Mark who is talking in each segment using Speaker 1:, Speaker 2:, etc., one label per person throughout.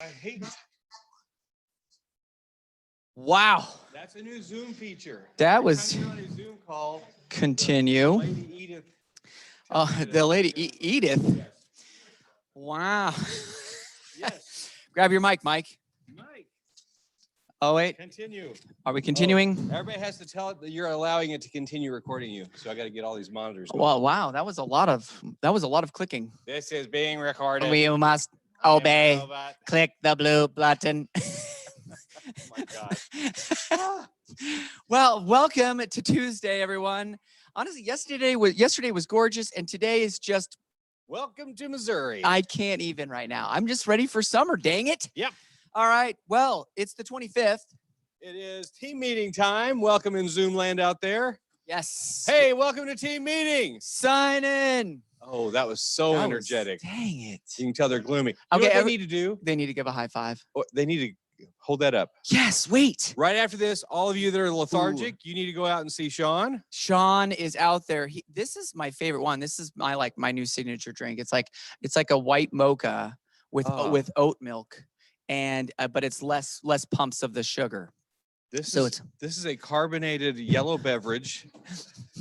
Speaker 1: I hate it.
Speaker 2: Wow.
Speaker 1: That's a new Zoom feature.
Speaker 2: That
Speaker 1: Every
Speaker 2: was-
Speaker 1: time you're on a Zoom call.
Speaker 2: Continue.
Speaker 1: Lady Edith.
Speaker 2: The lady Edith.
Speaker 1: Yes.
Speaker 2: Wow.
Speaker 1: Yes.
Speaker 2: Grab your mic, Mike.
Speaker 1: Mike.
Speaker 2: Oh, wait.
Speaker 1: Continue.
Speaker 2: Are we continuing?
Speaker 1: Everybody has to tell it that you're allowing it to continue recording you. So I got to get all these monitors going.
Speaker 2: Well, wow. That was a lot of clicking.
Speaker 1: This is being recorded.
Speaker 2: We must
Speaker 1: I am a
Speaker 2: obey.
Speaker 1: robot.
Speaker 2: Click the blue button.
Speaker 1: Oh my gosh.
Speaker 2: Well, welcome to Tuesday, everyone. Honestly, yesterday was gorgeous, and today is just
Speaker 1: Welcome to Missouri.
Speaker 2: I can't even right now. I'm just ready for summer. Dang it.
Speaker 1: Yep.
Speaker 2: All right. Well, it's the 25th.
Speaker 1: It is team meeting time. Welcome in Zoom land out there.
Speaker 2: Yes.
Speaker 1: Hey, welcome to team meeting.
Speaker 2: Sign in.
Speaker 1: Oh, that was so
Speaker 2: That was-
Speaker 1: energetic.
Speaker 2: Dang it.
Speaker 1: You can tell they're gloomy. You know
Speaker 2: Okay,
Speaker 1: what they need to do?
Speaker 2: They need to give a high five.
Speaker 1: They need to hold that up.
Speaker 2: Yes. Wait.
Speaker 1: Right after this, all of you that are lethargic, you need to go out and see Sean.
Speaker 2: Sean is out there. This is my favorite one. This is my new signature drink. It's like a white mocha with oat milk, and but it's less pumps of the sugar.
Speaker 1: This
Speaker 2: So
Speaker 1: is a carbonated yellow beverage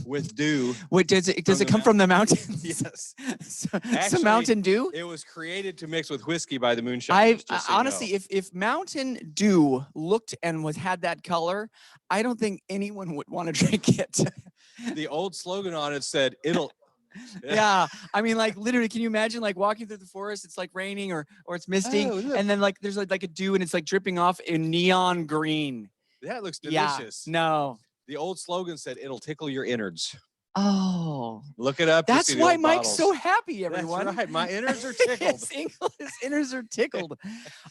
Speaker 1: with dew.
Speaker 2: Wait, does it come from the mountains?
Speaker 1: Yes.
Speaker 2: Some
Speaker 1: Actually,
Speaker 2: Mountain Dew.
Speaker 1: It was created to mix with whiskey by the moonshiners. just so you
Speaker 2: Honestly,
Speaker 1: know.
Speaker 2: if Mountain Dew looked and had that color, I don't think anyone would want to drink it.
Speaker 1: The old slogan on it said, "It'll."
Speaker 2: Yeah, I mean, like literally, can you imagine like walking through the forest? It's like raining or it's misting,
Speaker 1: Oh, look.
Speaker 2: and then like there's like a dew and it's like dripping off in neon green.
Speaker 1: That looks
Speaker 2: Yeah,
Speaker 1: delicious.
Speaker 2: no.
Speaker 1: The old slogan said, "It'll tickle your innards."
Speaker 2: Oh,
Speaker 1: Look it up. to
Speaker 2: that's
Speaker 1: see the
Speaker 2: why
Speaker 1: old
Speaker 2: Mike's so
Speaker 1: bottles.
Speaker 2: happy, everyone.
Speaker 1: That's right. My innards are tickled.
Speaker 2: His innards are tickled.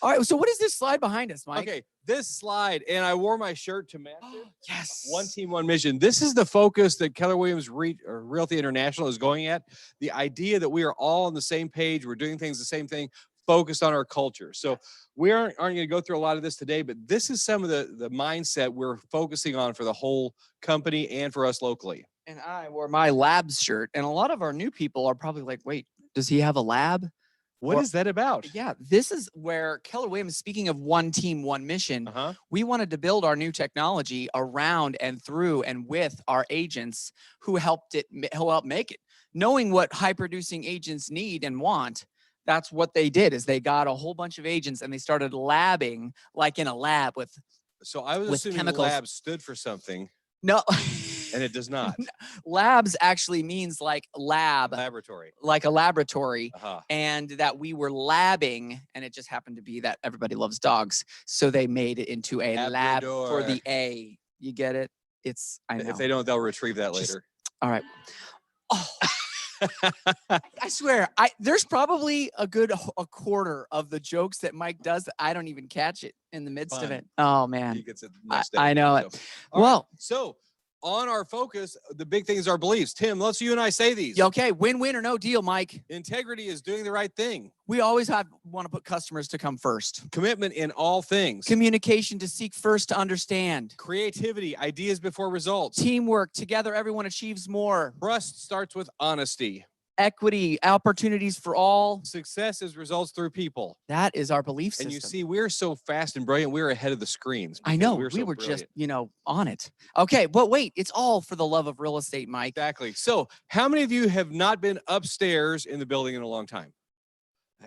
Speaker 2: All right, so what is this slide behind us, Mike?
Speaker 1: Okay, this slide, and I wore my shirt to match it.
Speaker 2: Yes.
Speaker 1: One team, one mission. This is the focus that Keller Williams Realty International is going at. The idea that we are all on the same page, we're doing things the same thing, focused on our culture. So we aren't going to go through a lot of this today, but this is some of the mindset we're focusing on for the whole company and for us locally.
Speaker 2: And I wore my labs shirt, and a lot of our new people are probably like, wait, does he have a lab?
Speaker 1: What is that about?
Speaker 2: Yeah, this is where Keller Williams, speaking of one team, one mission, we wanted to build our new technology around and through and with our agents who helped make it. Knowing what high producing agents need and want, that's what they did is they got a whole bunch of agents and they started labbing like in a lab with.
Speaker 1: So I was
Speaker 2: with
Speaker 1: assuming
Speaker 2: chemicals.
Speaker 1: lab stood for something,
Speaker 2: No.
Speaker 1: and it does not.
Speaker 2: Labs actually means like
Speaker 1: Laboratory.
Speaker 2: like a laboratory.
Speaker 1: Uh-huh.
Speaker 2: And that we were labbing, and it just happened to be that everybody loves dogs, so they made it into a lab for the A. You get it? I know.
Speaker 1: If they don't, they'll retrieve that
Speaker 2: Just-
Speaker 1: later.
Speaker 2: All right. Oh, I swear, there's probably a quarter of the jokes that Mike does that I don't even catch it in the midst of
Speaker 1: Fun.
Speaker 2: it. Oh man,
Speaker 1: He gets it next day.
Speaker 2: I know it.
Speaker 1: So, all right,
Speaker 2: Well,
Speaker 1: so on our focus, the big thing is our beliefs. Tim, let's you and I say these.
Speaker 2: okay, win-win or no deal, Mike.
Speaker 1: Integrity is doing the right thing.
Speaker 2: We always want to put customers to come first.
Speaker 1: Commitment in all things.
Speaker 2: Communication to seek first to understand.
Speaker 1: Creativity, ideas before results.
Speaker 2: Teamwork, together everyone achieves more.
Speaker 1: Trust starts with honesty.
Speaker 2: Equity, opportunities for all.
Speaker 1: Success is results through people.
Speaker 2: That is our belief system.
Speaker 1: And you see, we're so fast and brilliant. We're ahead of the screens.
Speaker 2: I
Speaker 1: because
Speaker 2: know,
Speaker 1: we're
Speaker 2: we
Speaker 1: so
Speaker 2: were
Speaker 1: brilliant.
Speaker 2: just, on it. Okay, but wait, it's all for the love of real estate, Mike.
Speaker 1: Exactly. So how many of you have not been upstairs in the building in a long time?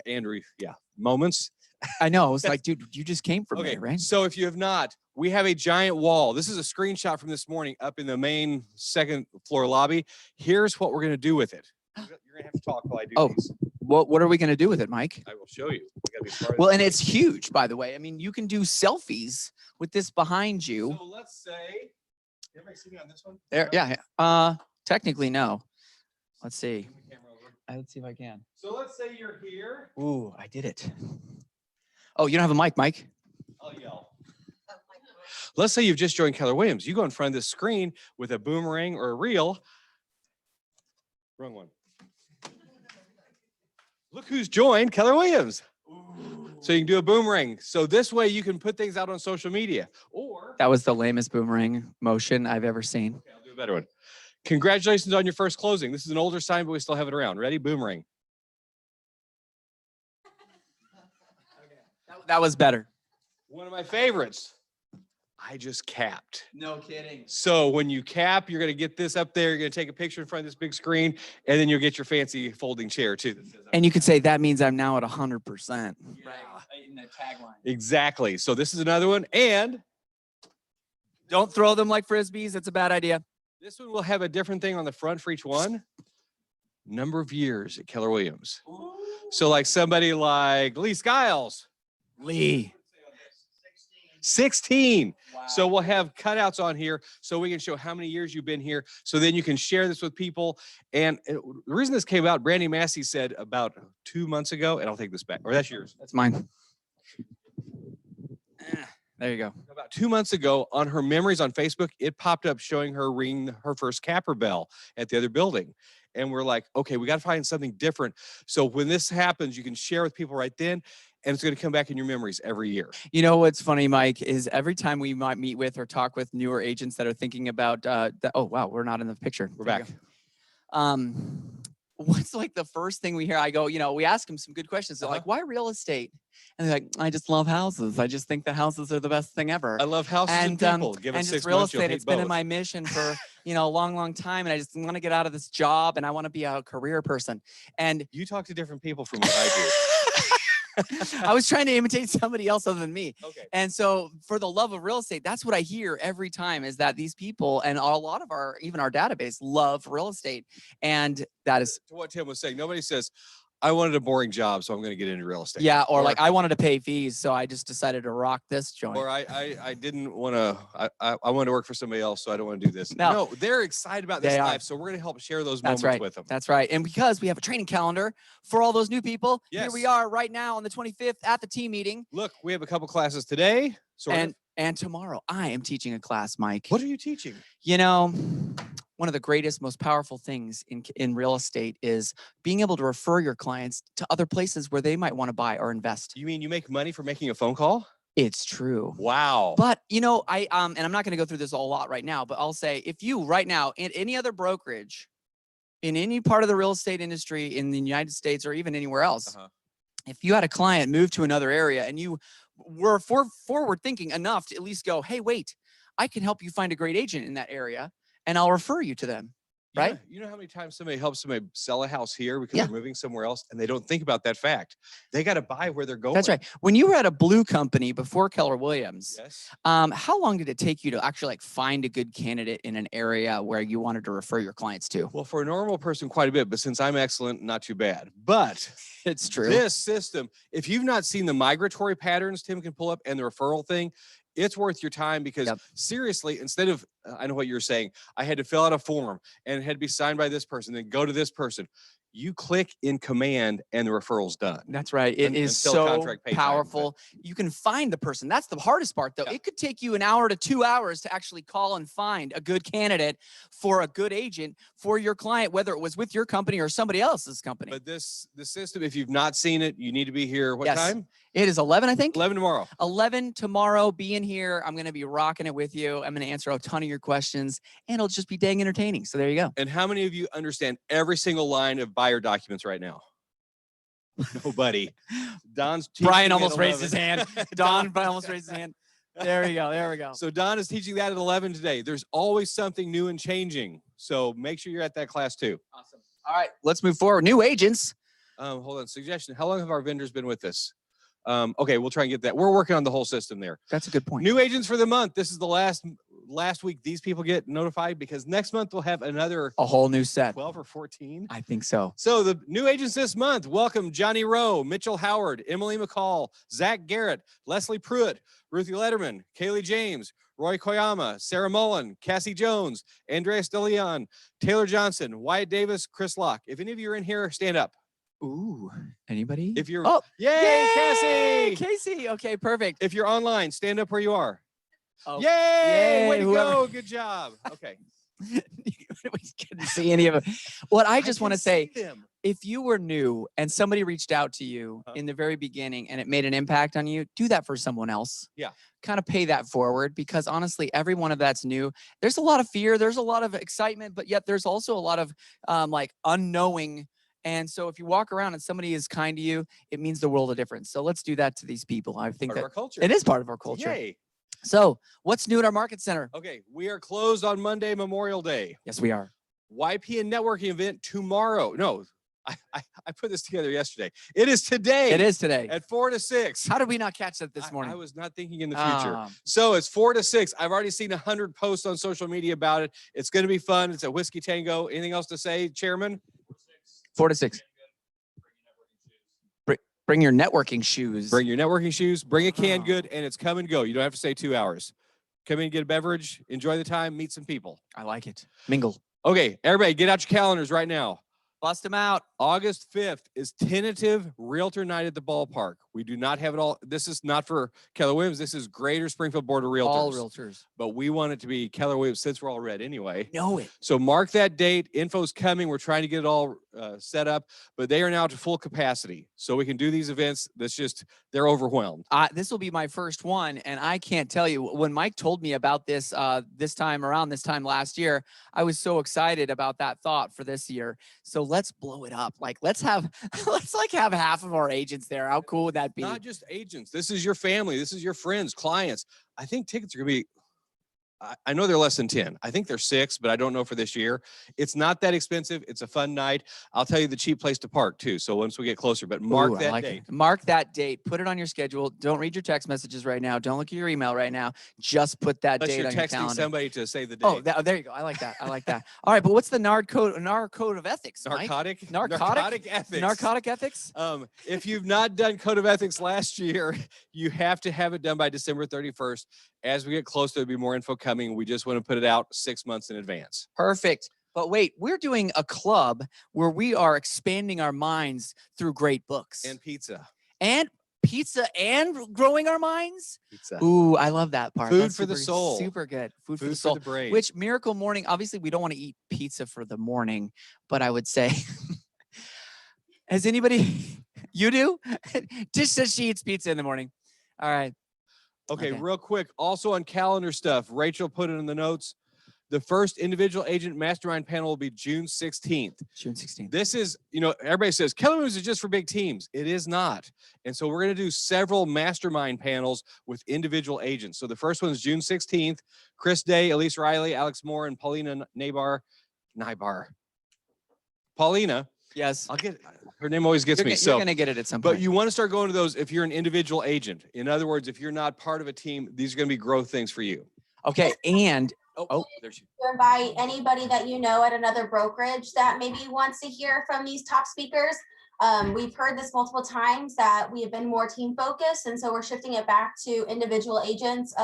Speaker 1: Andrew, yeah, moments.
Speaker 2: I know. I was like, dude, you just came from there, right?
Speaker 1: So if you have not, we have a giant wall. This is a screenshot from this morning up in the main second floor lobby. Here's what we're going to do with it. You're going to have to talk while I do these.
Speaker 2: What are we going to do with it, Mike?
Speaker 1: I will show you. We gotta be part of
Speaker 2: Well,
Speaker 1: this.
Speaker 2: and it's huge, by the way. I mean, you can do selfies with this behind you.
Speaker 1: So let's say, everybody see me on this one?
Speaker 2: There, yeah. Technically, no. Let's see.
Speaker 1: Bring the camera over.
Speaker 2: Let's see if I can.
Speaker 1: So let's say you're here.
Speaker 2: Ooh, I did it. Oh, you don't have a mic, Mike?
Speaker 1: I'll yell. Let's say you've just joined Keller Williams. You go in front of this screen with a boomerang or a reel. Wrong one. Look who's joined Keller Williams. So you can do a boomerang. So this way you can put things out on social media. Or
Speaker 2: That was the lamest boomerang motion I've ever seen.
Speaker 1: okay, I'll do a better one. Congratulations on your first closing. This is an older sign, but we still have it around. Ready? Boomerang.
Speaker 2: That was better.
Speaker 1: One of my favorites. I just capped.
Speaker 2: No kidding.
Speaker 1: So when you cap, you're going to get this up there. You're going to take a picture in front of this big screen, and then you'll get your fancy folding chair too.
Speaker 2: And you could say that means I'm now at 100%.
Speaker 1: Yeah.
Speaker 2: In the tagline.
Speaker 1: Exactly. So this is another one. And
Speaker 2: don't throw them like frisbees. That's a bad idea.
Speaker 1: This one will have a different thing on the front for each one. Number of years at Keller Williams. Ooh. So like somebody like Lee Skiles.
Speaker 2: Lee.
Speaker 1: 16.
Speaker 2: Wow.
Speaker 1: So we'll have cutouts on here so we can show how many years you've been here. So then you can share this with people. And the reason this came out, Brandy Massey said about 2 months ago, and I'll take this back. Or that's yours.
Speaker 2: That's mine. There you go.
Speaker 1: About 2 months ago on her memories on Facebook, it popped up showing her ringing her first capper bell at the other building. And we're like, okay, we got to find something different. So when this happens, you can share with people right then. And it's going to come back in your memories every year.
Speaker 2: You know what's funny, Mike, is every time we might meet with or talk with newer agents that are thinking about, oh, wow, we're not in the picture.
Speaker 1: We're back.
Speaker 2: What's like the first thing we hear? I go, we ask them some good questions. They're like, why real estate? And they're like, I just love houses. I just think the houses are the best thing ever.
Speaker 1: I love houses and people. Give it 6
Speaker 2: real
Speaker 1: months,
Speaker 2: estate. It's been in my mission for, a long, long time. And I just want to get out of this job and I want to be a career person. And
Speaker 1: you talk to different people from what I do.
Speaker 2: I was trying to imitate somebody else other than me.
Speaker 1: Okay.
Speaker 2: And so for the love of real estate, that's what I hear every time is that these people and a lot of even our database love real estate. And that is
Speaker 1: to what Tim was saying. Nobody says, I wanted a boring job, so I'm going to get into real estate.
Speaker 2: Yeah, or like I wanted to pay fees, so I just decided to rock this joint.
Speaker 1: Or I didn't want to, I wanted to work for somebody else, so I don't want to do this. No, they're excited about this life, so we're going to help share those moments with them.
Speaker 2: That's right. And because we have a training calendar for all those new people, here we are right now on the 25th at the team meeting.
Speaker 1: Look, we have a couple classes today.
Speaker 2: And tomorrow I am teaching a class, Mike.
Speaker 1: What are you teaching?
Speaker 2: One of the greatest, most powerful things in real estate is being able to refer your clients to other places where they might want to buy or invest.
Speaker 1: You mean you make money for making a phone call?
Speaker 2: It's true.
Speaker 1: Wow.
Speaker 2: But and I'm not going to go through this a lot right now, but I'll say if you right now in any other brokerage, in any part of the real estate industry in the United States or even anywhere else, if you had a client move to another area and you were forward thinking enough to at least go, hey, wait, I can help you find a great agent in that area. And I'll refer you to them, right?
Speaker 1: Yeah. You know how many times somebody helps somebody sell a house here because they're moving somewhere else and they don't think about that fact. They got to buy where they're going.
Speaker 2: That's right. When you were at a blue company before Keller Williams, how long did it take you to actually find a good candidate in an area where you wanted to refer your clients to?
Speaker 1: Well, for a normal person, quite a bit, but since I'm excellent, not too bad. But
Speaker 2: it's true.
Speaker 1: This system, if you've not seen the migratory patterns Tim can pull up and the referral thing, it's worth your time because seriously, instead of, I know what you're saying, I had to fill out a form and it had to be signed by this person, then go to this person. You click in command and the referral's done.
Speaker 2: That's right. It is so powerful. You can find the person. That's the hardest part though. It could take you an hour to 2 hours to actually call and find a good candidate for a good agent for your client, whether it was with your company or somebody else's company.
Speaker 1: But the system, if you've not seen it, you need to be here. What time?
Speaker 2: It is 11, I think.
Speaker 1: 11 tomorrow.
Speaker 2: 11 tomorrow. Be in here. I'm going to be rocking it with you. I'm going to answer a ton of your questions and it'll just be dang entertaining. So there you go.
Speaker 1: And how many of you understand every single line of buyer documents right now? Nobody.
Speaker 2: Brian almost raised his hand. Don almost raised his hand. There we go. There we go.
Speaker 1: So Don is teaching that at 11 today. There's always something new and changing. So make sure you're at that class too.
Speaker 2: Awesome. All right, let's move forward. New agents.
Speaker 1: Hold on. Suggestion. How long have our vendors been with us? Okay, we'll try and get that. We're working on the whole system there.
Speaker 2: That's a good point.
Speaker 1: New agents for the month. This is the last week these people get notified because next month we'll have a
Speaker 2: whole new set.
Speaker 1: 12 or 14.
Speaker 2: I think so.
Speaker 1: So the new agents this month, welcome Johnny Rowe, Mitchell Howard, Emily McCall, Zach Garrett, Leslie Pruitt, Ruthie Letterman, Kaylee James, Roy Koyama, Sarah Mullen, Cassie Jones, Andreas DeLeon, Taylor Johnson, Wyatt Davis, Chris Locke. If any of you are in here, stand up.
Speaker 2: Ooh, anybody?
Speaker 1: If you're,
Speaker 2: yay,
Speaker 1: Cassie!
Speaker 2: Casey, okay, perfect.
Speaker 1: If you're online, stand up where you are.
Speaker 2: Oh.
Speaker 1: Yay! Way to go! Good job. Okay.
Speaker 2: We couldn't see any of it. What I just want to say, if you were new and somebody reached out to you in the very beginning and it made an impact on you, do that for someone else.
Speaker 1: Yeah.
Speaker 2: Kind of pay that forward because honestly, every one of that's new. There's a lot of fear. There's a lot of excitement, but yet there's also a lot of like unknowing And so if you walk around and somebody is kind to you, it means the world of difference. So let's do that to these people. I think
Speaker 1: Part
Speaker 2: that
Speaker 1: of our culture.
Speaker 2: it is part of our culture.
Speaker 1: Yay.
Speaker 2: So what's new at our market center?
Speaker 1: Okay, we are closed on Monday, Memorial Day.
Speaker 2: Yes, we are.
Speaker 1: YPN networking event tomorrow. No, I put this together yesterday. It is today.
Speaker 2: It is today.
Speaker 1: At 4 to 6.
Speaker 2: How did we not catch that this morning?
Speaker 1: I was not thinking in the future.
Speaker 2: Ah.
Speaker 1: So it's 4 to 6. I've already seen 100 posts on social media about it. It's going to be fun. It's a Whiskey Tango. Anything else to say, Chairman?
Speaker 2: 4 to 6. Bring your networking shoes.
Speaker 1: Bring your networking shoes. Bring a canned good, and it's come and go. You don't have to stay 2 hours. Come in, get a beverage, enjoy the time, meet some people.
Speaker 2: I like it. Mingle.
Speaker 1: Okay, everybody, get out your calendars right now.
Speaker 2: Bust them out.
Speaker 1: August 5th is tentative Realtor Night at the ballpark. We do not have it all. This is not for Keller Williams. This is Greater Springfield Board of Realtors.
Speaker 2: All realtors.
Speaker 1: But we want it to be Keller Williams since we're all red anyway.
Speaker 2: Know it.
Speaker 1: So mark that date. Info's coming. We're trying to get it all set up, but they are now to full capacity. So we can do these events. They're overwhelmed.
Speaker 2: This will be my first one. And I can't tell you, when Mike told me about this this time last year, I was so excited about that thought for this year. So let's blow it up. Like let's have half of our agents there. How cool would that be?
Speaker 1: Not just agents. This is your family. This is your friends, clients. I think tickets are going to be, I know they're less than 10. I think they're 6, but I don't know for this year. It's not that expensive. It's a fun night. I'll tell you the cheap place to park too. So once we get closer, but mark that date.
Speaker 2: Mark that date. Put it on your schedule. Don't read your text messages right now. Don't look at your email right now. Just put that date on your calendar.
Speaker 1: You're texting somebody to say the date.
Speaker 2: Oh, there you go. I like that. I like that. All right, but what's the NAR code of ethics?
Speaker 1: Narcotic ethics.
Speaker 2: Narcotic ethics.
Speaker 1: If you've not done code of ethics last year, you have to have it done by December 31st. As we get closer, there'll be more info coming. We just want to put it out 6 months in advance.
Speaker 2: Perfect. But wait, we're doing a club where we are expanding our minds through great books.
Speaker 1: And pizza.
Speaker 2: And pizza and growing our minds?
Speaker 1: Pizza.
Speaker 2: Ooh, I love that part.
Speaker 1: Food for the soul.
Speaker 2: Super good. Food for the soul.
Speaker 1: For the brain.
Speaker 2: Which Miracle Morning, obviously we don't want to eat pizza for the morning, but I would say, has anybody, you do? Just says she eats pizza in the morning. All right.
Speaker 1: Okay, real quick. Also on calendar stuff, Rachel put it in the notes. The first individual agent mastermind panel will be June 16th.
Speaker 2: June 16th.
Speaker 1: This is, everybody says Keller Williams is just for big teams. It is not. And so we're going to do several mastermind panels with individual agents. So the first one is June 16th. Chris Day, Elise Riley, Alex Moore, and Paulina Nybar. Paulina.
Speaker 2: Yes.
Speaker 1: Her name always gets me.
Speaker 2: You're going to get it at some point.
Speaker 1: But you want to start going to those if you're an individual agent. In other words, if you're not part of a team, these are going to be growth things for you.
Speaker 2: Okay. And
Speaker 3: there she invite anybody that you know at another brokerage that maybe wants to hear from these top speakers. We've heard this multiple times that we have been more team focused, and so we're shifting it back to individual agents.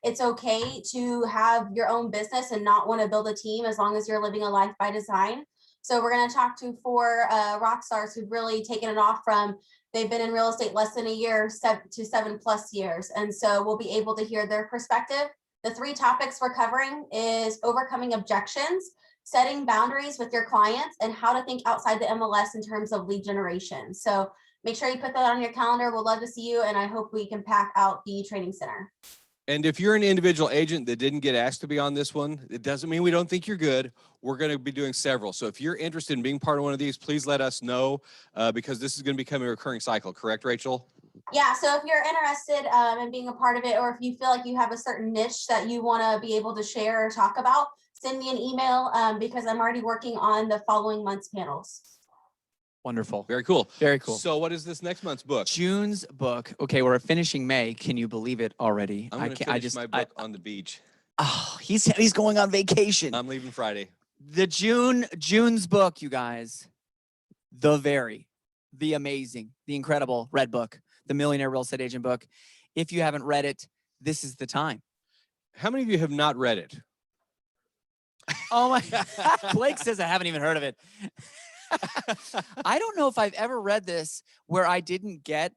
Speaker 3: It's okay to have your own business and not want to build a team as long as you're living a life by design. So we're going to talk to 4 rock stars who've really taken it off from, they've been in real estate less than a year to 7+ years. And so we'll be able to hear their perspective. The 3 topics we're covering is overcoming objections, setting boundaries with your clients, and how to think outside the MLS in terms of lead generation. So make sure you put that on your calendar. We'll love to see you. And I hope we can pack out the training center.
Speaker 1: And if you're an individual agent that didn't get asked to be on this one, it doesn't mean we don't think you're good. We're going to be doing several. So if you're interested in being part of one of these, please let us know because this is going to become a recurring cycle. Correct, Rachel?
Speaker 3: Yeah. So if you're interested in being a part of it, or if you feel like you have a certain niche that you want to be able to share or talk about, send me an email because I'm already working on the following month's panels.
Speaker 2: Wonderful.
Speaker 1: Very cool.
Speaker 2: Very cool.
Speaker 1: So what is this next month's book?
Speaker 2: June's book. Okay, we're finishing May. Can you believe it already?
Speaker 1: I'm going to finish my book on the beach.
Speaker 2: Oh, he's going on vacation.
Speaker 1: I'm leaving Friday.
Speaker 2: The June's book, you guys. The amazing, the incredible Red Book, the Millionaire Real Estate Agent book. If you haven't read it, this is the time.
Speaker 1: How many of you have not read it?
Speaker 2: Oh my, Blake says I haven't even heard of it. I don't know if I've ever read this where I didn't get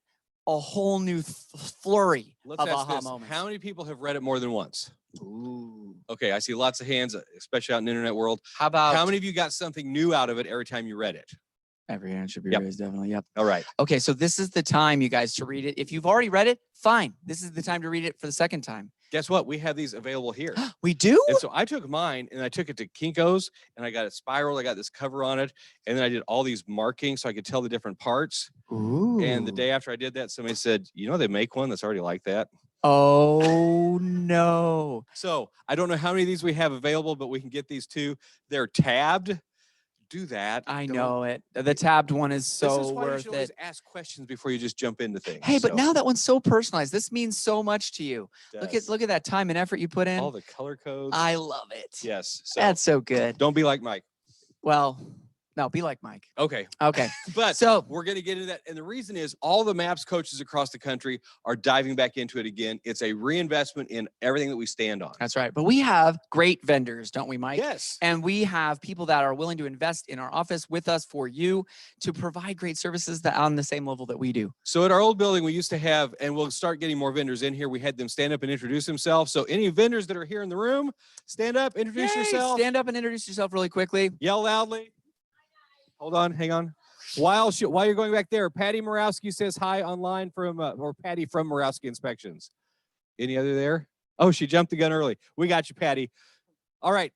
Speaker 2: a whole new flurry of aha moments.
Speaker 1: How many people have read it more than once?
Speaker 2: Ooh.
Speaker 1: Okay, I see lots of hands, especially out in the internet world.
Speaker 2: How
Speaker 1: many of you got something new out of it every time you read it?
Speaker 2: Every hand should be raised, definitely. Yep.
Speaker 1: All right.
Speaker 2: Okay, so this is the time, you guys, to read it. If you've already read it, fine. This is the time to read it for the second time.
Speaker 1: Guess what? We have these available here.
Speaker 2: We do?
Speaker 1: And so I took mine and I took it to Kinko's and I got it spiral. I got this cover on it. And then I did all these markings so I could tell the different parts.
Speaker 2: Ooh.
Speaker 1: And the day after I did that, somebody said, they make one that's already like that.
Speaker 2: Oh, no.
Speaker 1: So I don't know how many of these we have available, but we can get these too. They're tabbed. Do that.
Speaker 2: I know it. The tabbed one is so
Speaker 1: this is why you
Speaker 2: worth
Speaker 1: should always
Speaker 2: it.
Speaker 1: ask questions before you just jump into things.
Speaker 2: Hey, but now that one's so personalized. This means so much to you.
Speaker 1: Does.
Speaker 2: Look at that time and effort you put in.
Speaker 1: All the color codes.
Speaker 2: I love it.
Speaker 1: Yes. So
Speaker 2: That's so good.
Speaker 1: don't be like Mike.
Speaker 2: Well, no, be like Mike.
Speaker 1: Okay.
Speaker 2: Okay.
Speaker 1: But
Speaker 2: So
Speaker 1: we're going to get into that. And the reason is all the MAPS coaches across the country are diving back into it again. It's a reinvestment in everything that we stand on.
Speaker 2: that's right. But we have great vendors, don't we, Mike?
Speaker 1: Yes.
Speaker 2: And we have people that are willing to invest in our office with us for you to provide great services that on the same level that we do.
Speaker 1: So at our old building, we used to have, and we'll start getting more vendors in here. We had them stand up and introduce themselves. So any vendors that are here in the room, stand up, introduce
Speaker 2: Yay!
Speaker 1: yourself.
Speaker 2: Stand up and introduce yourself really quickly.
Speaker 1: Yell loudly. Hold on, hang on. While you're going back there, Patty Morawski says hi online from, or Patty from Morawski Inspections. Any other there? Oh, she jumped the gun early. We got you, Patty. All right.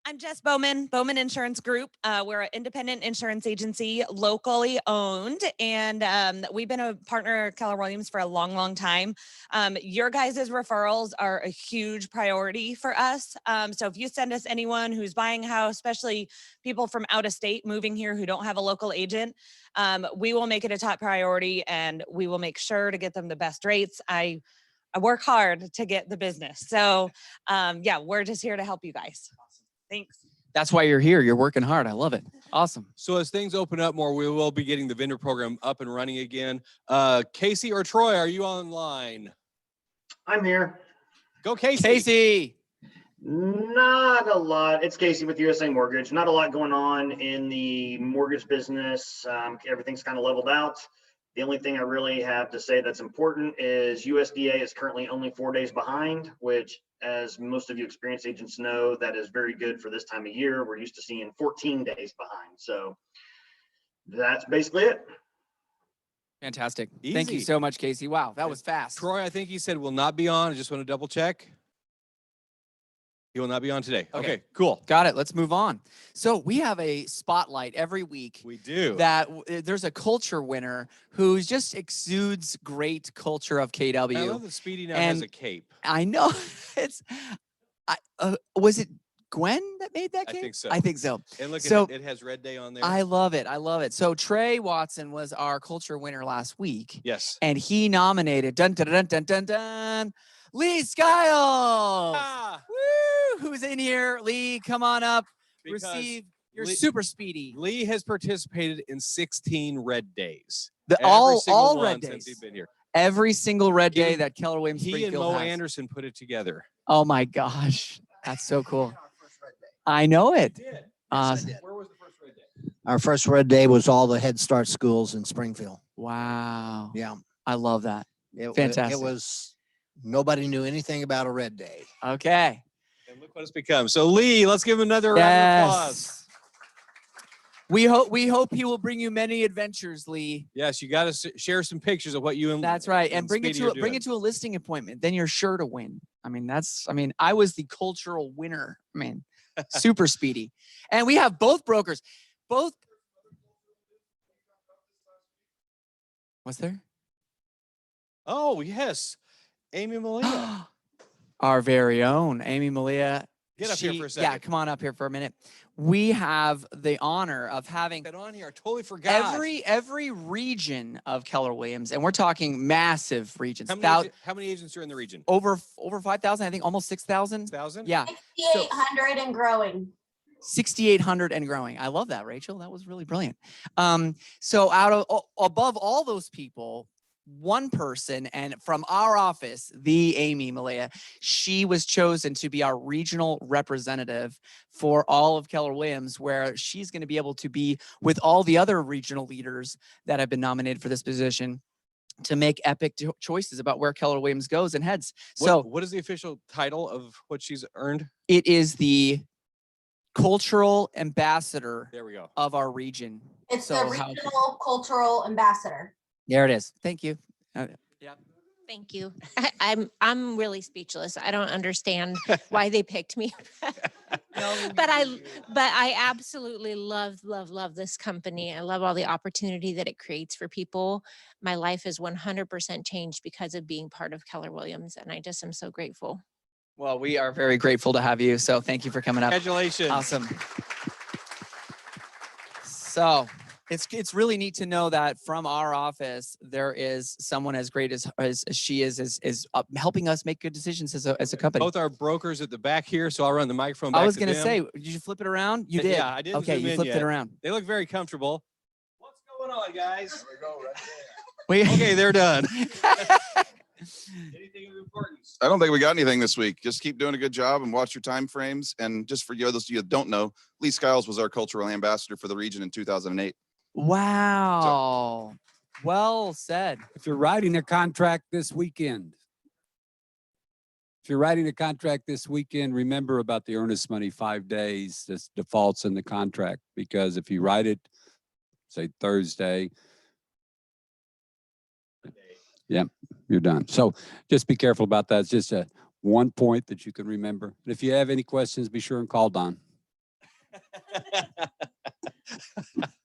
Speaker 4: I'm Jess Bowman, Bowman Insurance Group. We're an independent insurance agency, locally owned, and we've been a partner of Keller Williams for a long, long time. Your guys' referrals are a huge priority for us. So if you send us anyone who's buying a house, especially people from out of state moving here who don't have a local agent, we will make it a top priority, and we will make sure to get them the best rates. I work hard to get the business. So yeah, we're just here to help you guys. Thanks.
Speaker 2: That's why you're here. You're working hard. I love it. Awesome.
Speaker 1: So as things open up more, we will be getting the vendor program up and running again. Casey or Troy, are you online?
Speaker 5: I'm here.
Speaker 1: Go, Casey.
Speaker 2: Casey.
Speaker 5: Not a lot. It's Casey with USA Mortgage. Not a lot going on in the mortgage business. Everything's kind of leveled out. The only thing I really have to say that's important is USDA is currently only 4 days behind, which, as most of you experienced agents know, that is very good for this time of year. We're used to seeing 14 days behind. So that's basically it.
Speaker 2: Fantastic. Thank you
Speaker 1: Easy.
Speaker 2: so much, Casey. Wow, that was fast.
Speaker 1: Troy, I think he said will not be on. I just want to double check. He will not be on today. Okay, cool.
Speaker 2: Got it. Let's move on. So we have a spotlight every week.
Speaker 1: We do.
Speaker 2: That there's a culture winner who just exudes great culture of KW.
Speaker 1: I love that Speedy now has
Speaker 2: And
Speaker 1: a cape.
Speaker 2: I know it's. Was it Gwen that made that
Speaker 1: I
Speaker 2: cape?
Speaker 1: think so.
Speaker 2: I think so.
Speaker 1: And look
Speaker 2: So-
Speaker 1: at it. It has Red Day on there.
Speaker 2: I love it. I love it. So Trey Watson was our culture winner last week,
Speaker 1: Yes.
Speaker 2: and he nominated dun dun dun dun dun dun Lee Skiles.
Speaker 1: Ah,
Speaker 2: Woo! Who's in here? Lee, come on up.
Speaker 1: because
Speaker 2: Receive your
Speaker 1: Lee-
Speaker 2: super speedy.
Speaker 1: Lee has participated in 16 Red Days.
Speaker 2: The
Speaker 1: Every
Speaker 2: all
Speaker 1: single
Speaker 2: red
Speaker 1: one since
Speaker 2: days.
Speaker 1: he's been here.
Speaker 2: Every single red
Speaker 1: He-
Speaker 2: day that Keller Williams
Speaker 1: He and
Speaker 2: Springfield
Speaker 1: Mo
Speaker 2: has.
Speaker 1: Anderson put it together.
Speaker 2: Oh my gosh, that's so cool. I know it.
Speaker 1: Did.
Speaker 2: Awesome.
Speaker 1: Where was the first Red Day?
Speaker 6: Our first Red Day was all the Head Start schools in Springfield.
Speaker 2: Wow.
Speaker 6: Yeah.
Speaker 2: I love that.
Speaker 6: It
Speaker 2: Fantastic.
Speaker 6: was, nobody knew anything about a Red Day.
Speaker 2: Okay.
Speaker 1: And look what it's become. So Lee, let's give him another round of applause.
Speaker 2: Yes. We hope he will bring you many adventures, Lee.
Speaker 1: Yes, you got to share some pictures of what you and
Speaker 2: That's right. And bring it
Speaker 1: Speedy
Speaker 2: to
Speaker 1: are
Speaker 2: bring
Speaker 1: doing.
Speaker 2: it to a listing appointment. Then you're sure to win. I was the cultural winner. Super speedy. And we have both brokers. Both. What's there?
Speaker 1: Oh, yes. Amy Malia.
Speaker 2: Our very own Amy Malia.
Speaker 1: Get up here for a second.
Speaker 2: Yeah, come on up here for a minute. We have the honor of having
Speaker 1: That on here. I totally forgot.
Speaker 2: every region of Keller Williams, and we're talking massive regions.
Speaker 1: How many agents are in the region?
Speaker 2: Over 5,000, I think almost 6,000.
Speaker 1: 1,000?
Speaker 2: Yeah,
Speaker 3: 6,800 and growing.
Speaker 2: 6,800 and growing. I love that, Rachel. That was really brilliant. So above all those people, one person, and from our office, the Amy Malaya, she was chosen to be our regional representative for all of Keller Williams, where she's going to be able to be with all the other regional leaders that have been nominated for this position to make epic choices about where Keller Williams goes and heads. So
Speaker 1: what is the official title of what she's earned?
Speaker 2: it is the cultural ambassador
Speaker 1: There we go.
Speaker 2: of our region.
Speaker 3: It's
Speaker 2: So
Speaker 3: the
Speaker 2: how-
Speaker 3: regional cultural ambassador.
Speaker 2: There it is. Thank you. Yeah.
Speaker 7: Thank you. I'm really speechless. I don't understand why they picked me. But I absolutely love this company. I love all the opportunity that it creates for people. My life is 100% changed because of being part of Keller Williams, and I just am so grateful.
Speaker 2: Well, we are very grateful to have you. So thank you for coming up.
Speaker 1: Congratulations.
Speaker 2: Awesome. So it's really neat to know that from our office, there is someone as great as she is helping us make good decisions as a company.
Speaker 1: Both our brokers at the back here, so I'll run the microphone back
Speaker 2: I was
Speaker 1: to
Speaker 2: going to
Speaker 1: them.
Speaker 2: say, did you flip it around? You did.
Speaker 1: Yeah, I didn't
Speaker 2: Okay,
Speaker 1: zoom
Speaker 2: you
Speaker 1: in
Speaker 2: flipped
Speaker 1: yet.
Speaker 2: it around.
Speaker 1: They look very comfortable. What's going on, guys?
Speaker 8: There we go, right there.
Speaker 1: Okay, they're done. Anything of importance?
Speaker 8: I don't think we got anything this week. Just keep doing a good job and watch your time frames. And just for you, those of you that don't know, Lee Skiles was our cultural ambassador for the region in 2008.
Speaker 2: Wow. Well said.
Speaker 9: If you're writing a contract this weekend, remember about the earnest money 5 days, this defaults in the contract, because if you write it, say Thursday, yeah, you're done. So just be careful about that. It's just one point that you can remember. And if you have any questions, be sure and call Don.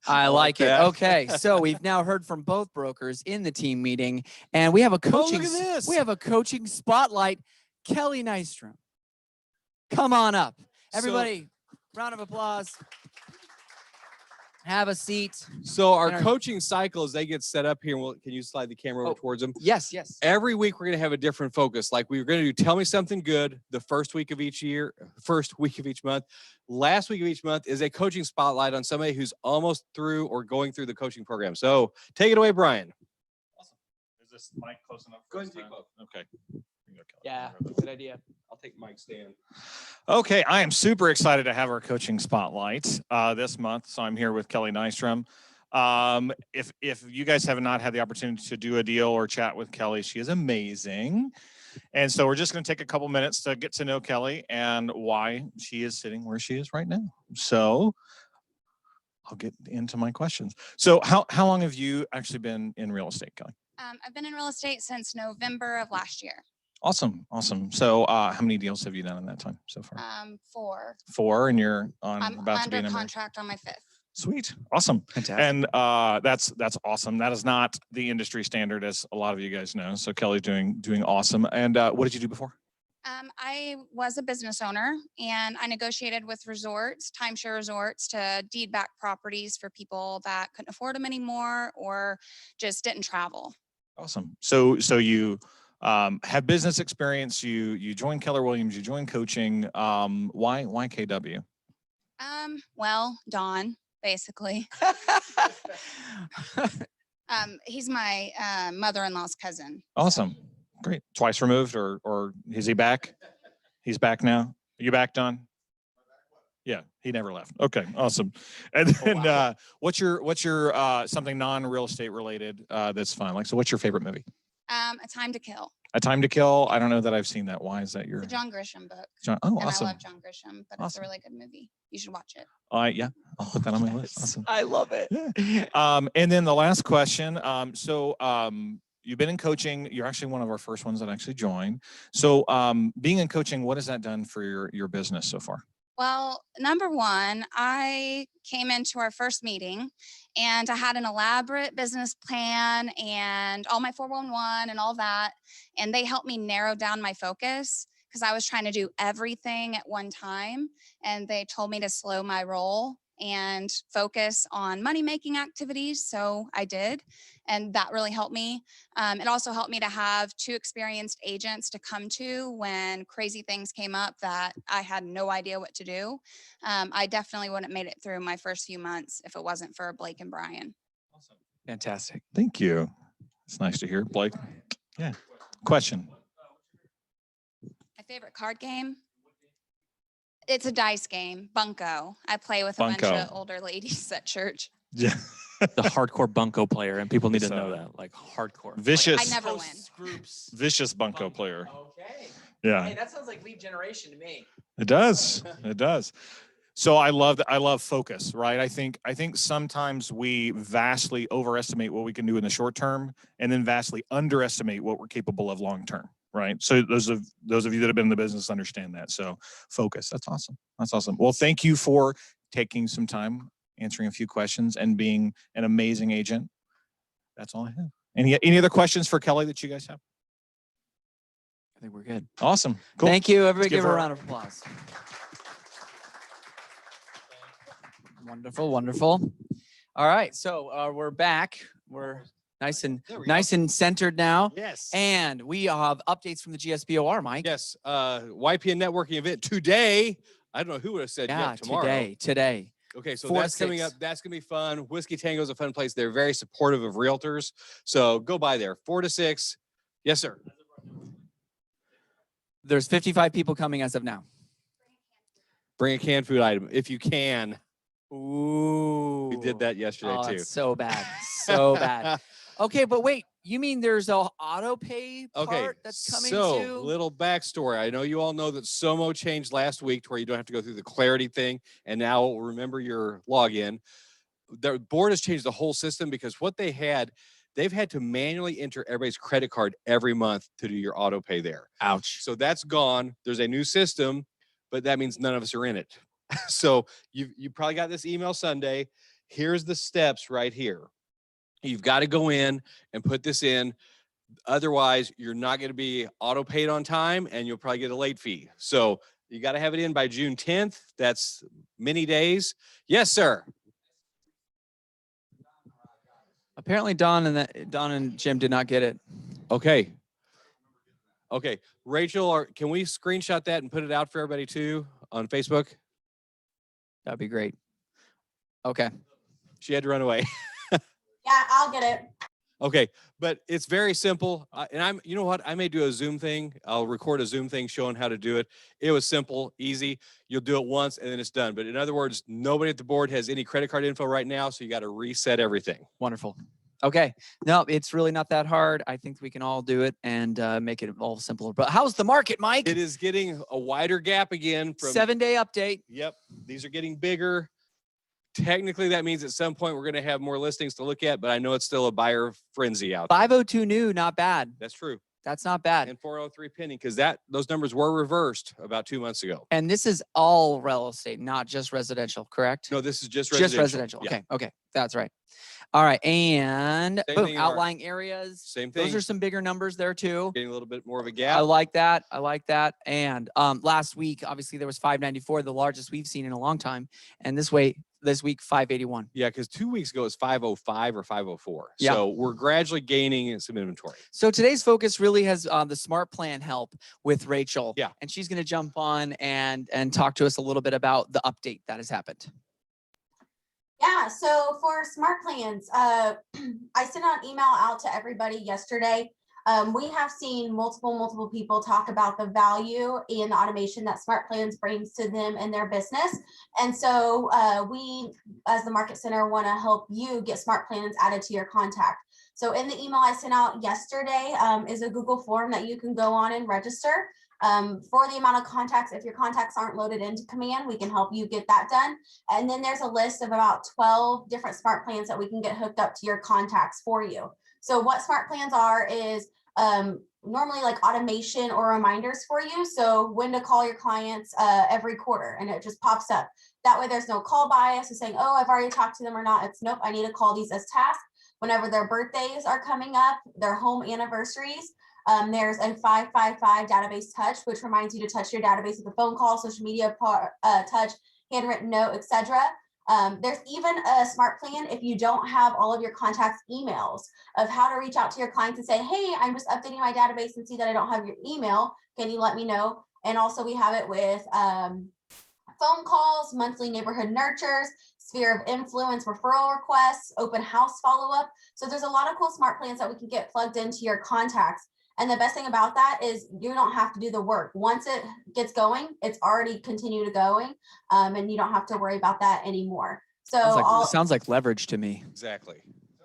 Speaker 2: I like it.
Speaker 1: that.
Speaker 2: Okay, so we've now heard from both brokers in the team meeting, and we have a coaching.
Speaker 1: look at this.
Speaker 2: We have a coaching spotlight. Kelly Nystrom, come on up, everybody. Round of applause. Have a seat.
Speaker 1: So our
Speaker 2: And our-
Speaker 1: coaching cycles, they get set up here. And can you slide the camera over towards them?
Speaker 2: Yes, yes.
Speaker 1: Every week we're going to have a different focus. Like we were going to do Tell Me Something Good the first week of each month. Last week of each month is a coaching spotlight on somebody who's almost through or going through the coaching program. So take it away, Brian.
Speaker 10: Awesome. Is this mic close enough?
Speaker 1: Go ahead and take both.
Speaker 10: Okay.
Speaker 2: Yeah, good idea.
Speaker 1: I'll take Mike's stand.
Speaker 10: Okay, I am super excited to have our coaching spotlight this month. So I'm here with Kelly Nystrom. If you guys have not had the opportunity to do a deal or chat with Kelly, she is amazing. And so we're just going to take a couple minutes to get to know Kelly and why she is sitting where she is right now. So I'll get into my questions. So how long have you actually been in real estate, Kelly?
Speaker 11: I've been in real estate since November of last year.
Speaker 10: Awesome. Awesome. So how many deals have you done in that time so far?
Speaker 11: 4.
Speaker 10: 4, and you're on
Speaker 11: I'm
Speaker 10: about to be
Speaker 11: under
Speaker 10: number.
Speaker 11: contract on my 5th.
Speaker 10: Sweet. Awesome.
Speaker 2: Fantastic.
Speaker 10: And that's awesome. That is not the industry standard, as a lot of you guys know. So Kelly's doing awesome. And what did you do before?
Speaker 11: I was a business owner, and I negotiated with resorts, timeshare resorts, to deed back properties for people that couldn't afford them anymore or just didn't travel.
Speaker 10: Awesome. So you have business experience. You joined Keller Williams. You joined coaching. Why KW?
Speaker 11: Well, Don, basically. He's my mother-in-law's cousin.
Speaker 10: Awesome. Great. Twice removed, or is he back? He's back now. Are you back, Don? Yeah, he never left. Okay, awesome. And then what's your something non-real estate related that's fun? Like, so what's your favorite movie?
Speaker 11: A Time to Kill.
Speaker 10: A Time to Kill. I don't know that I've seen that. Why is that your?
Speaker 11: It's a John Grisham book.
Speaker 10: John, oh,
Speaker 11: and
Speaker 10: awesome.
Speaker 11: I love John Grisham, but it's a really good movie. You should watch it.
Speaker 10: Yeah, I'll put that on my list. Awesome.
Speaker 2: I love it.
Speaker 10: And then the last question. You've been in coaching. You're actually one of our first ones that actually joined. So being in coaching, what has that done for your business so far?
Speaker 11: Well, number one, I came into our first meeting and I had an elaborate business plan and all my 411 and all that. And they helped me narrow down my focus because I was trying to do everything at one time. And they told me to slow my roll and focus on money-making activities. So I did, and that really helped me. It also helped me to have 2 experienced agents to come to when crazy things came up that I had no idea what to do. I definitely wouldn't have made it through my first few months if it wasn't for Blake and Brian.
Speaker 10: Awesome. Fantastic. Thank you. It's nice to hear, Blake. Yeah. Question.
Speaker 11: My favorite card game? It's a dice game, Bunko. I play with a bunch
Speaker 10: Bunko.
Speaker 11: of older ladies at church.
Speaker 10: Yeah.
Speaker 12: The hardcore bunco player, and people need to know that, like hardcore.
Speaker 10: Vicious.
Speaker 11: I never win.
Speaker 2: Groups.
Speaker 10: Vicious bunco player.
Speaker 2: Okay.
Speaker 10: Yeah.
Speaker 2: Hey, that sounds like lead generation to me.
Speaker 10: It does. It does. So I love focus, right? I think sometimes we vastly overestimate what we can do in the short term and then vastly underestimate what we're capable of long term, right? So those of you that have been in the business understand that. So focus. That's awesome. That's awesome. Well, thank you for taking some time, answering a few questions, and being an amazing agent. That's all I have. Any other questions for Kelly that you guys have?
Speaker 2: I think we're good.
Speaker 10: Awesome. Cool.
Speaker 2: Thank you. Everybody
Speaker 10: Let's
Speaker 2: give her a round of applause. Wonderful, wonderful. All right, so we're back. We're nice and centered now.
Speaker 1: Yes.
Speaker 2: And we have updates from the GSBOR, Mike.
Speaker 1: Yes. YPN networking event today. I don't know who would have said yet tomorrow.
Speaker 2: Today.
Speaker 1: Okay, so
Speaker 2: 4 to
Speaker 1: that's coming
Speaker 2: 6.
Speaker 1: up. That's gonna be fun. Whiskey Tango is a fun place. They're very supportive of realtors. So go by there. 4 to 6. Yes, sir.
Speaker 2: There's 55 people coming as of now.
Speaker 1: Bring a canned food item if you can.
Speaker 2: Ooh.
Speaker 1: We did that yesterday too.
Speaker 2: That's so bad. So bad. Okay, but wait, you mean there's a auto pay part that's coming
Speaker 1: so little backstory. I know you all know that SOMO changed last week to where you don't have to go through the clarity thing, and now remember your login. The board has changed the whole system because what they've had to manually enter everybody's credit card every month to do your auto pay there.
Speaker 2: Ouch.
Speaker 1: So that's gone. There's a new system, but that means none of us are in it. So you probably got this email Sunday. Here's the steps right here. You've got to go in and put this in. Otherwise, you're not going to be auto paid on time and you'll probably get a late fee. So you got to have it in by June 10th. That's many days. Yes, sir.
Speaker 2: Apparently Don and Jim did not get it.
Speaker 1: Okay. Okay. Rachel, can we screenshot that and put it out for everybody too on Facebook?
Speaker 2: That'd be great. Okay.
Speaker 1: She had to run away.
Speaker 3: Yeah, I'll get it.
Speaker 1: Okay, but it's very simple. And you know what? I may do a Zoom thing. I'll record a Zoom thing showing how to do it. It was simple, easy. You'll do it once and then it's done. But in other words, nobody at the board has any credit card info right now. So you got to reset everything.
Speaker 2: Wonderful. Okay. No, it's really not that hard. I think we can all do it and make it all simpler. But how's the market, Mike?
Speaker 1: It is getting a wider gap again. From
Speaker 2: 7-day update.
Speaker 1: Yep. These are getting bigger. Technically, that means at some point we're going to have more listings to look at, but I know it's still a buyer frenzy out there.
Speaker 2: 502 new, not bad.
Speaker 1: That's true.
Speaker 2: That's not bad.
Speaker 1: And 403 pending, because those numbers were reversed about 2 months ago.
Speaker 2: And this is all real estate, not just residential, correct?
Speaker 1: No, this is just residential.
Speaker 2: Just residential.
Speaker 1: Yeah.
Speaker 2: Okay. That's right. All right. And
Speaker 1: Same
Speaker 2: boom,
Speaker 1: thing in our-
Speaker 2: outlying areas.
Speaker 1: Same thing.
Speaker 2: Those are some bigger numbers there too.
Speaker 1: Getting a little bit more of a
Speaker 2: I
Speaker 1: gap.
Speaker 2: like that. And last week, obviously there was 594, the largest we've seen in a long time. And this week 581.
Speaker 1: Yeah, because 2 weeks ago it was 505 or 504.
Speaker 2: Yeah.
Speaker 1: So we're gradually gaining some inventory.
Speaker 2: So today's focus really has the smart plan help with Rachel.
Speaker 1: Yeah.
Speaker 2: And she's going to jump on and talk to us a little bit about the update that has happened.
Speaker 3: Yeah, so for smart plans, I sent out an email out to everybody yesterday. We have seen multiple people talk about the value and the automation that smart plans brings to them and their business. And so we, as the Market Center, want to help you get smart plans added to your contact. So in the email I sent out yesterday is a Google form that you can go on and register. For the amount of contacts, if your contacts aren't loaded into Command, we can help you get that done. And then there's a list of about 12 different smart plans that we can get hooked up to your contacts for you. So what smart plans are is normally like automation or reminders for you. So when to call your clients every quarter, and it just pops up. That way there's no call bias of saying, oh, I've already talked to them or not. It's nope, I need to call these as tasks. Whenever their birthdays are coming up, their home anniversaries, there's a 555 database touch, which reminds you to touch your database with a phone call, social media touch, handwritten note, etc. There's even a smart plan if you don't have all of your contacts' emails of how to reach out to your clients and say, hey, I'm just updating my database and see that I don't have your email. Can you let me know? And also we have it with phone calls, monthly neighborhood nurtures, sphere of influence referral requests, open house follow-up. So there's a lot of cool smart plans that we can get plugged into your contacts. And the best thing about that is you don't have to do the work. Once it gets going, it's already continued going, and you don't have to worry about that anymore. So
Speaker 2: sounds like leverage to me.
Speaker 1: Exactly.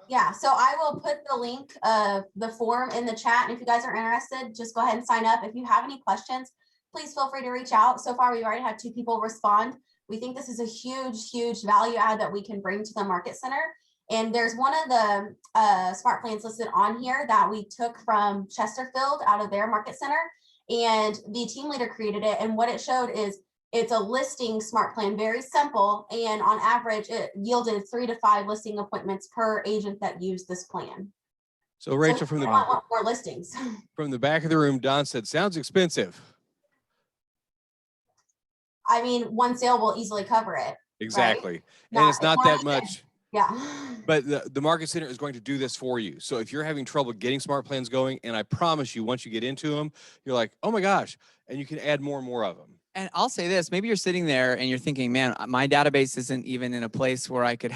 Speaker 3: Yeah, so I will put the link of the form in the chat. And if you guys are interested, just go ahead and sign up. If you have any questions, please feel free to reach out. So far, we've already had 2 people respond. We think this is a huge, huge value add that we can bring to the market center. And there's one of the smart plans listed on here that we took from Chesterfield out of their market center, and the team leader created it. And what it showed is it's a listing smart plan, very simple. And on average, it yielded 3 to 5 listing appointments per agent that used this plan.
Speaker 1: So Rachel,
Speaker 3: So
Speaker 1: from the
Speaker 3: want more listings.
Speaker 1: From the back of the room, Don said, sounds expensive.
Speaker 3: I mean, one sale will easily cover it.
Speaker 1: Exactly.
Speaker 3: Right?
Speaker 1: And it's not that
Speaker 3: even-
Speaker 1: much.
Speaker 3: Yeah.
Speaker 1: But the market center is going to do this for you. So if you're having trouble getting smart plans going, and I promise you, once you get into them, you're like, oh my gosh, and you can add more and more of them.
Speaker 2: And I'll say this, maybe you're sitting there and you're thinking, man, my database isn't even in a place where I could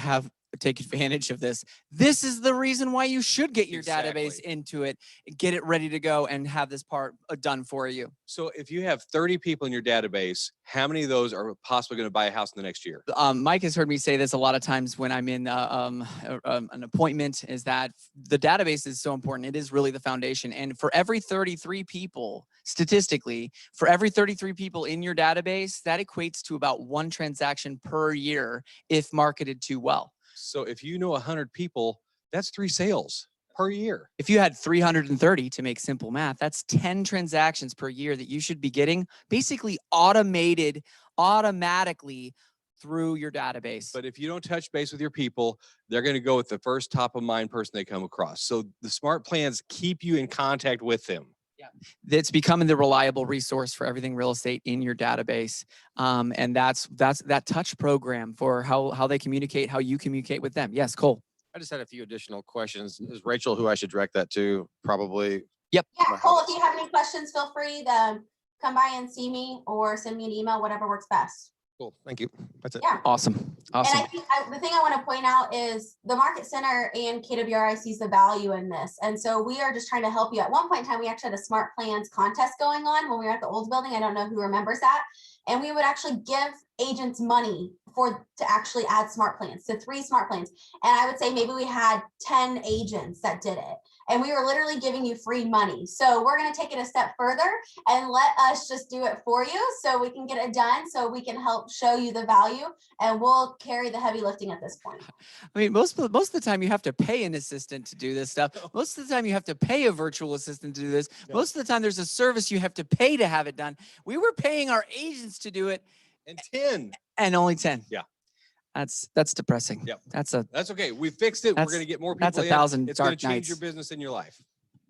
Speaker 2: take advantage of this. This is the reason why you should get your database into it, get it ready to go, and have this part done for you.
Speaker 1: So if you have 30 people in your database, how many of those are possibly going to buy a house in the next year?
Speaker 2: Mike has heard me say this a lot of times when I'm in an appointment, is that the database is so important. It is really the foundation. And for every 33 people, statistically, for every 33 people in your database, that equates to about 1 transaction per year if marketed too well.
Speaker 1: So if you know 100 people, that's 3 sales per year.
Speaker 2: If you had 330, to make simple math, that's 10 transactions per year that you should be getting basically automatically through your database.
Speaker 1: But if you don't touch base with your people, they're going to go with the first top of mind person they come across. So the smart plans keep you in contact with them.
Speaker 2: Yeah, it's becoming the reliable resource for everything real estate in your database. And that's that touch program for how they communicate, how you communicate with them. Yes, Cole.
Speaker 13: I just had a few additional questions. Is Rachel who I should direct that to? Probably.
Speaker 2: Yep.
Speaker 3: Yeah, Cole, if you have any questions, feel free to come by and see me or send me an email, whatever works best.
Speaker 13: Cool. Thank you. That's it.
Speaker 3: Yeah.
Speaker 2: Awesome.
Speaker 3: And I think the thing I want to point out is the Market Center and KWRI sees the value in this. And so we are just trying to help you. At one point in time, we actually had a Smart Plans contest going on when we were at the old building. I don't know who remembers that. And we would actually give agents money to actually add smart plans, to 3 smart plans. And I would say maybe we had 10 agents that did it. And we were literally giving you free money. So we're going to take it a step further and let us just do it for you so we can get it done, so we can help show you the value, and we'll carry the heavy lifting at this point.
Speaker 2: I mean, most of the time you have to pay an assistant to do this stuff. Most of the time you have to pay a virtual assistant to do this. Most of the time there's a service you have to pay to have it done. We were paying our agents to do it.
Speaker 1: And 10.
Speaker 2: And only 10.
Speaker 1: Yeah.
Speaker 2: That's depressing.
Speaker 1: Yep.
Speaker 2: That's
Speaker 1: okay. We fixed it. We're going to get more people.
Speaker 2: That's 1,000
Speaker 1: It's going to
Speaker 2: dark
Speaker 1: change
Speaker 2: nights.
Speaker 1: your business and your life.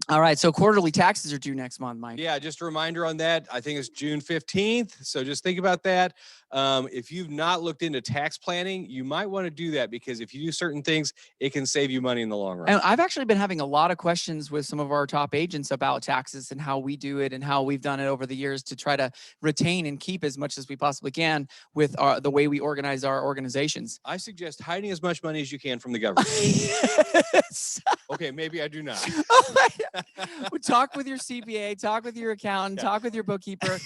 Speaker 2: All right. So quarterly taxes are due next month, Mike.
Speaker 1: Yeah, just a reminder on that. I think it's June 15th. So just think about that. If you've not looked into tax planning, you might want to do that, because if you do certain things, it can save you money in the long run.
Speaker 2: And I've actually been having a lot of questions with some of our top agents about taxes and how we do it and how we've done it over the years to try to retain and keep as much as we possibly can with the way we organize our organizations.
Speaker 1: I suggest hiding as much money as you can from the government.
Speaker 2: Yes.
Speaker 1: Okay, maybe I do not.
Speaker 2: Talk with your CPA, talk with your accountant, talk with your bookkeeper.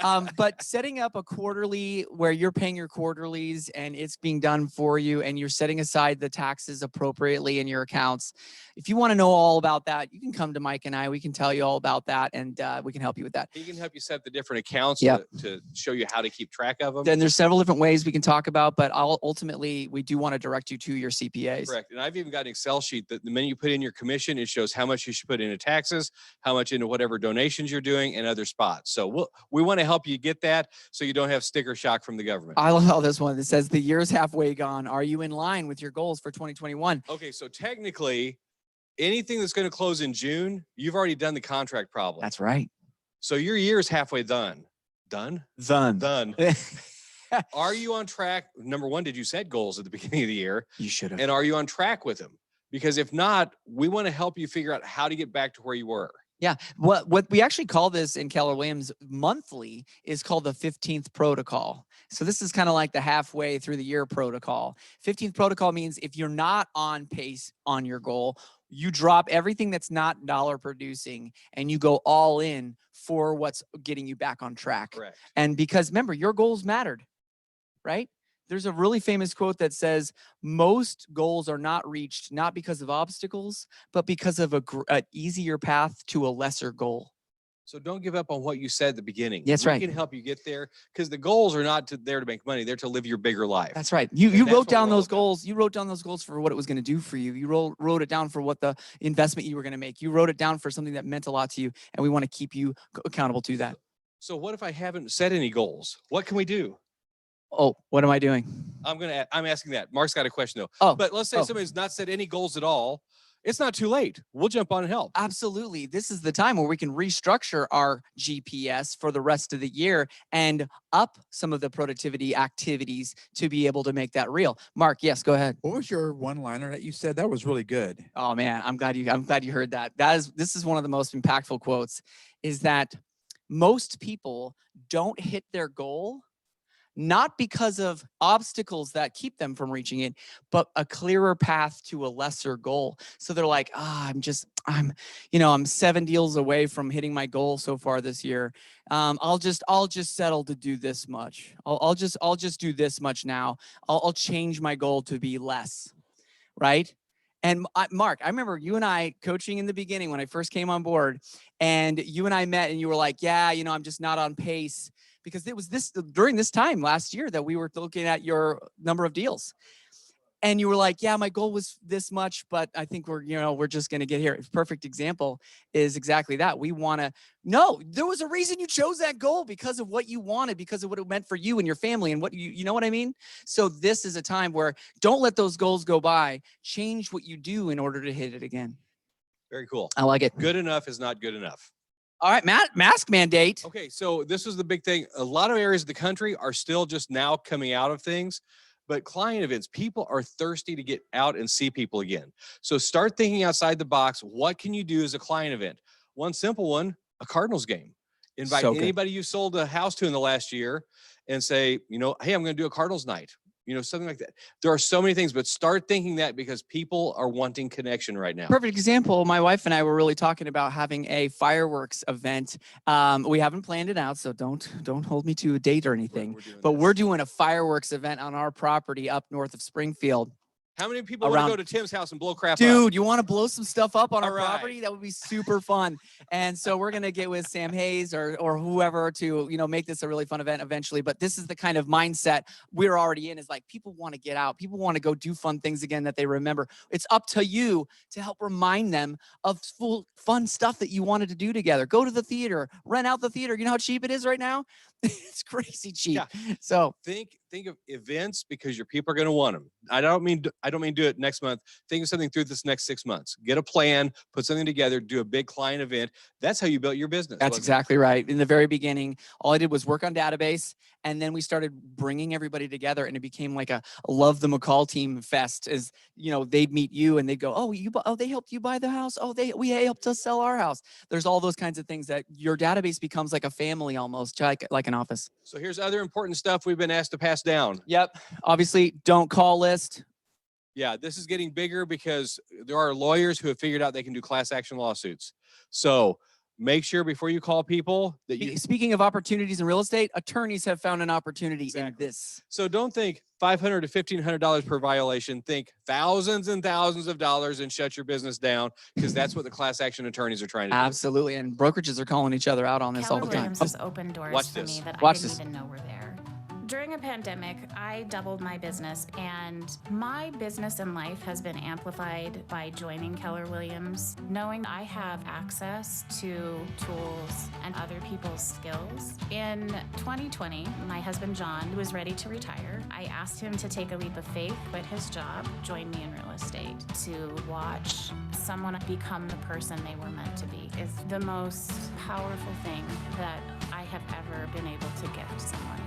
Speaker 2: But setting up a quarterly where you're paying your quarterlies and it's being done for you, and you're setting aside the taxes appropriately in your accounts. If you want to know all about that, you can come to Mike and I. We can tell you all about that, and we can help you with that.
Speaker 1: He can help you set the different accounts
Speaker 2: Yep.
Speaker 1: to show you how to keep track of them.
Speaker 2: Then there's several different ways we can talk about, but ultimately we do want to direct you to your CPAs.
Speaker 1: Correct. And I've even got an Excel sheet that the minute you put in your commission, it shows how much you should put into taxes, how much into whatever donations you're doing, and other spots. So we want to help you get that so you don't have sticker shock from the government.
Speaker 2: I love this one that says the year's halfway gone. Are you in line with your goals for 2021?
Speaker 1: Okay, so technically, anything that's going to close in June, you've already done the contract problem.
Speaker 2: That's right.
Speaker 1: So your year is halfway done. Done? Done. Are you on track? Number one, did you set goals at the beginning of the year?
Speaker 2: You should have.
Speaker 1: And are you on track with them? Because if not, we want to help you figure out how to get back to where you were.
Speaker 2: Yeah, what we actually call this in Keller Williams monthly is called the 15th protocol. So this is kind of like the halfway through the year protocol. 15th protocol means if you're not on pace on your goal, you drop everything that's not dollar producing and you go all in for what's getting you back on track.
Speaker 1: Correct.
Speaker 2: And because remember, your goals mattered, right? There's a really famous quote that says, most goals are not reached, not because of obstacles, but because of an easier path to a lesser goal.
Speaker 1: So don't give up on what you said at the beginning.
Speaker 2: That's
Speaker 1: We
Speaker 2: right.
Speaker 1: can help you get there because the goals are not there to make money. They're to live your bigger life.
Speaker 2: That's right. You
Speaker 1: that's
Speaker 2: wrote
Speaker 1: what
Speaker 2: down
Speaker 1: we're all
Speaker 2: those
Speaker 1: about.
Speaker 2: goals. You wrote down those goals for what it was going to do for you. You wrote it down for what the investment you were going to make. You wrote it down for something that meant a lot to you, and we want to keep you accountable to that.
Speaker 1: So what if I haven't set any goals? What can we do?
Speaker 2: Oh, what am I doing?
Speaker 1: I'm asking that. Mark's got a question though.
Speaker 2: Oh,
Speaker 1: But let's say somebody's not set any goals at all. It's not too late. We'll jump on and help.
Speaker 2: Absolutely. This is the time where we can restructure our GPS for the rest of the year and up some of the productivity activities to be able to make that real. Mark, yes, go ahead.
Speaker 14: What was your one-liner that you said? That was really good.
Speaker 2: Oh man, I'm glad you heard that. This is one of the most impactful quotes, is that most people don't hit their goal not because of obstacles that keep them from reaching it, but a clearer path to a lesser goal. So they're like, I'm 7 deals away from hitting my goal so far this year. I'll just settle to do this much. I'll just do this much now. I'll change my goal to be less, right? And Mark, I remember you and I coaching in the beginning when I first came on board, and you and I met and you were like, yeah, I'm just not on pace. Because it was during this time last year that we were looking at your number of deals. And you were like, yeah, my goal was this much, but I think we're just going to get here. A perfect example is exactly that. There was a reason you chose that goal, because of what you wanted, because of what it meant for you and your family and what you know what I mean? So this is a time where don't let those goals go by. Change what you do in order to hit it again.
Speaker 1: Very cool.
Speaker 2: I like it.
Speaker 1: Good enough is not good enough.
Speaker 2: All right, mask mandate.
Speaker 1: Okay, so this is the big thing. A lot of areas of the country are still just now coming out of things, but client events, people are thirsty to get out and see people again. So start thinking outside the box. What can you do as a client event? One simple one, a Cardinals game. Invite anybody you sold a house to in the last year and say, hey, I'm going to do a Cardinals night. Something like that. There are so many things, but start thinking that, because people are wanting connection right now.
Speaker 2: Perfect example. My wife and I were really talking about having a fireworks event. We haven't planned it out, so don't hold me to a date or anything. We're doing a fireworks event on our property up north of Springfield.
Speaker 1: How many people want to go to Tim's house and blow crap up?
Speaker 2: Dude, you want to blow some stuff up on our property? That would be super fun. And so we're going to get with Sam Hayes or whoever to, make this a really fun event eventually. But this is the kind of mindset we're already in, is like, people want to get out. People want to go do fun things again that they remember. It's up to you to help remind them of fun stuff that you wanted to do together. Go to the theater, rent out the theater. You know how cheap it is right now? It's crazy cheap. Yeah. So
Speaker 1: think of events, because your people are going to want them. I don't mean do it next month. Think of something through this next 6 months. Get a plan, put something together, do a big client event. That's how you built your business.
Speaker 2: That's exactly right. In the very beginning, all I did was work on database, and then we started bringing everybody together, and it became like a Love the McCall team fest. Is they'd meet you and they'd go, they helped you buy the house. We helped us sell our house. There's all those kinds of things that your database becomes like a family almost, like an office.
Speaker 1: So here's other important stuff we've been asked to pass down.
Speaker 2: Yep. Obviously, don't call list.
Speaker 1: Yeah, this is getting bigger because there are lawyers who have figured out they can do class action lawsuits. So make sure before you call people that you.
Speaker 2: Speaking of opportunities in real estate, attorneys have found an opportunity in this.
Speaker 1: So don't think $500 to $1,500 per violation. Think thousands and thousands of dollars and shut your business down, because that's what the class action attorneys are trying to do.
Speaker 2: Absolutely, and brokerages are calling each other out on this all the time.
Speaker 15: Williams has opened doors for me that I didn't even know were there. During a pandemic, I doubled my business, and my business and life has been amplified by joining Keller Williams, knowing I have access to tools and other people's skills. In 2020, my husband John was ready to retire. I asked him to take a leap of faith, quit his job, join me in real estate. To watch someone become the person they were meant to be is the most powerful thing that I have ever been able to gift someone.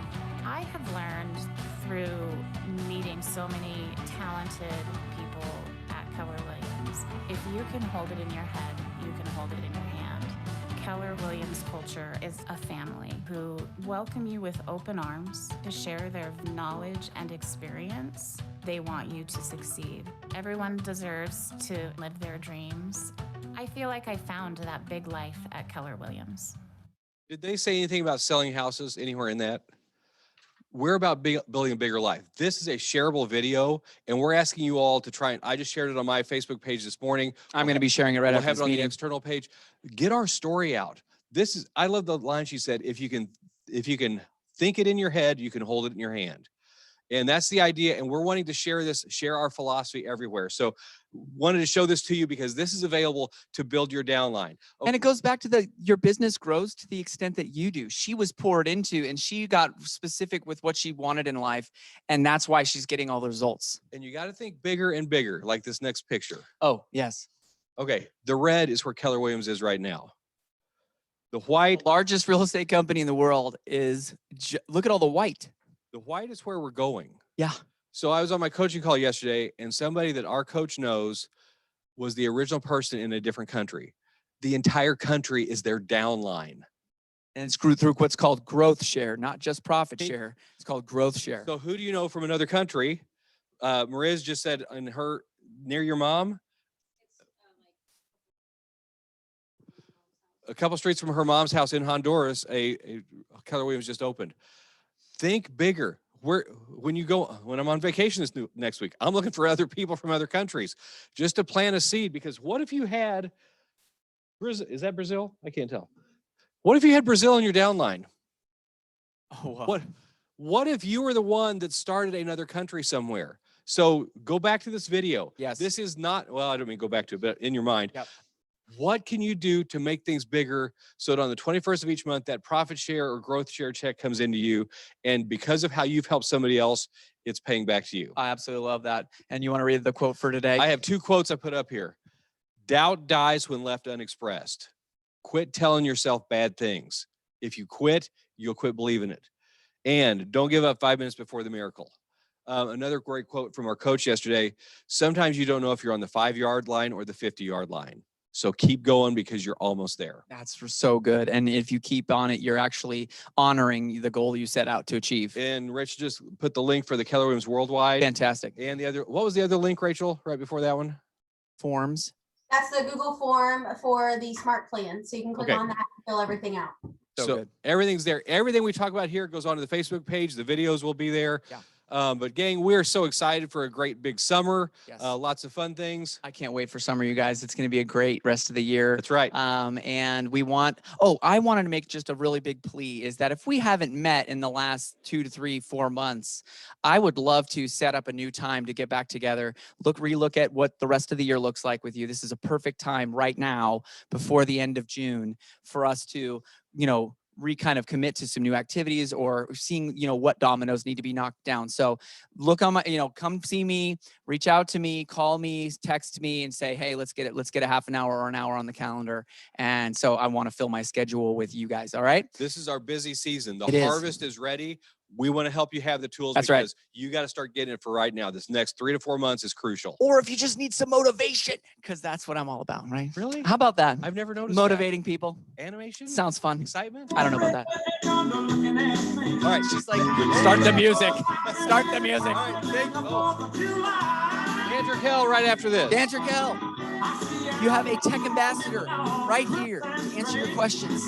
Speaker 15: I have learned through meeting so many talented people at Keller Williams. If you can hold it in your head, you can hold it in your hand. Keller Williams culture is a family who welcome you with open arms to share their knowledge and experience. They want you to succeed. Everyone deserves to live their dreams. I feel like I found that big life at Keller Williams.
Speaker 1: Did they say anything about selling houses anywhere in that? We're about building a bigger life. This is a shareable video, and we're asking you all to try, and I just shared it on my Facebook page this morning.
Speaker 2: I'm going to be sharing it right after
Speaker 1: have
Speaker 2: this
Speaker 1: it on
Speaker 2: meeting.
Speaker 1: the external page. Get our story out. I love the line she said, if you can think it in your head, you can hold it in your hand. And that's the idea. And we're wanting to share our philosophy everywhere. So wanted to show this to you because this is available to build your downline. Okay.
Speaker 2: And it goes back to your business grows to the extent that you do. She was poured into and she got specific with what she wanted in life. And that's why she's getting all the results.
Speaker 1: And you got to think bigger and bigger, like this next picture.
Speaker 2: Oh, yes.
Speaker 1: Okay. The red is where Keller Williams is right now. The white.
Speaker 2: The largest real estate company in the world is, look at all the white.
Speaker 1: The white is where we're going.
Speaker 2: Yeah.
Speaker 1: So I was on my coaching call yesterday and somebody that our coach knows was the original person in a different country. The entire country is their downline.
Speaker 2: And it's through what's called growth share, not just profit share. It's called growth share.
Speaker 1: So who do you know from another country? Mariz just said near your mom. A couple streets from her mom's house in Honduras, a Keller Williams just opened. Think bigger. When I'm on vacation next week, I'm looking for other people from other countries just to plant a seed. Because what if you had Brazil? Is that Brazil? I can't tell. What if you had Brazil in your downline?
Speaker 2: Oh, wow.
Speaker 1: What if you were the one that started another country somewhere? So go back to this video.
Speaker 2: Yes.
Speaker 1: This is not, well, I don't mean go back to it, but in your mind.
Speaker 2: Yep.
Speaker 1: What can you do to make things bigger so that on the 21st of each month, that profit share or growth share check comes into you? And because of how you've helped somebody else, it's paying back to you.
Speaker 2: I absolutely love that. And you want to read the quote for today?
Speaker 1: I have 2 quotes I put up here. Doubt dies when left unexpressed. Quit telling yourself bad things. If you quit, you'll quit believing it. And don't give up 5 minutes before the miracle. Another great quote from our coach yesterday. Sometimes you don't know if you're on the 5-yard line or the 50-yard line. So keep going because you're almost there.
Speaker 2: That's so good. And if you keep on it, you're actually honoring the goal you set out to achieve.
Speaker 1: And Rich just put the link for the Keller Williams Worldwide.
Speaker 2: Fantastic.
Speaker 1: And what was the other link, Rachel, right before that one?
Speaker 2: Forms.
Speaker 3: That's the Google form for the smart plan. So you can click on that and fill everything out.
Speaker 1: So
Speaker 2: good.
Speaker 1: Everything's there. Everything we talk about here goes onto the Facebook page. The videos will be there.
Speaker 2: Yeah.
Speaker 1: But gang, we're so excited for a great big summer.
Speaker 2: Yes.
Speaker 1: Lots of fun things.
Speaker 2: I can't wait for summer, you guys. It's going to be a great rest of the year.
Speaker 1: That's right.
Speaker 2: And I wanted to make just a really big plea is that if we haven't met in the last 2 to 3, 4 months, I would love to set up a new time to get back together, relook at what the rest of the year looks like with you. This is a perfect time right now before the end of June for us to, kind of commit to some new activities or seeing, what dominoes need to be knocked down. So look on my, come see me, reach out to me, call me, text me and say, hey, let's get a half an hour or an hour on the calendar. And so I want to fill my schedule with you guys. All right.
Speaker 1: This is our busy season. The
Speaker 2: It is.
Speaker 1: harvest is ready. We want to help you have the tools
Speaker 2: That's right.
Speaker 1: because you got to start getting it for right now. This next 3 to 4 months is crucial.
Speaker 2: Or if you just need some motivation, because that's what I'm all about, right?
Speaker 1: Really?
Speaker 2: How about that?
Speaker 1: I've never noticed
Speaker 2: Motivating people.
Speaker 1: Animation?
Speaker 2: Sounds fun.
Speaker 1: Excitement?
Speaker 2: I don't know about that.
Speaker 1: All right.
Speaker 2: She's like, start the music. Start the music.
Speaker 1: All right. Dan Turkel right after this.
Speaker 2: Dan Turkel, you have a tech ambassador right here to answer your questions.